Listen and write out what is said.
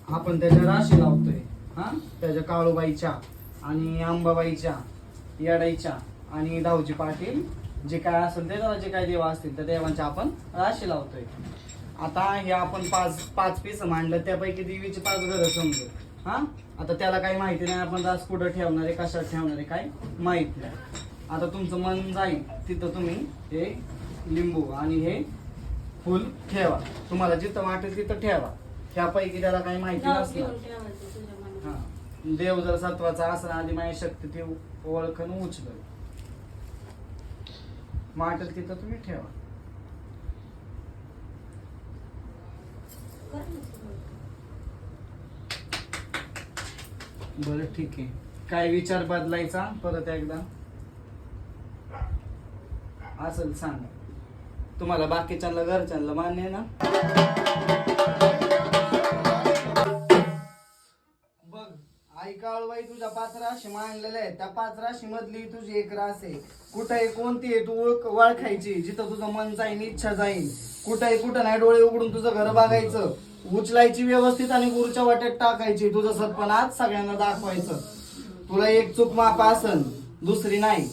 आपण त्याच्या राशी लावतोय. हा, त्याच्या काळूबाईच्या आणि अंबाबाईच्या, येडाईच्या आणि धावजी पाटील जे काय असेल ते जे काय देव असतील त्या देवांच्या आपण राशी लावतोय. आता हे आपण पाच पीस मांडलं, त्यापैकी देवीची 5 घरं समजू. हा, आता त्याला काही माहिती नाही, आपण रास कुठं ठेवणार आहे, कशात ठेवणार आहे, काय माहित नाही. आता तुमचं मन जाईल तिथं तुम्ही हे लिंबू आणि हे फुल ठेवा. तुम्हाला जिथं वाटेल तिथं ठेवा. ह्यापैकी त्याला काही माहिती नसणार. हा, देव जर सत्वाचा असला आधी माझी शक्ती ती ओळखून उचल वाटेल तिथं तुम्ही ठेवा. बरं ठीक आहे. काय विचार बदलायचा परत एकदा असेल सांगा. तुम्हाला बाकीच्यांना घरच्यांना मान्य आहे ना? बघ आई काळूबाई तुझ्या 5 राशी मांडलेल्या आहेत. त्या 5 राशी मधली तुझी एक रास आहे. कुठं आहे कोणती आहे तू ओळखायची. जिथं तुझं मन जाईल, इच्छा जाईल, कुठं आहे कुठं नाही, डोळे उघडून तुझं घर बघायचं, उचलायची व्यवस्थित आणि गुरुच्या वाटेत टाकायची. तुझं सत्पण आज सगळ्यांना दाखवायचं. तुला एक चूक माफ असन, दुसरी नाही.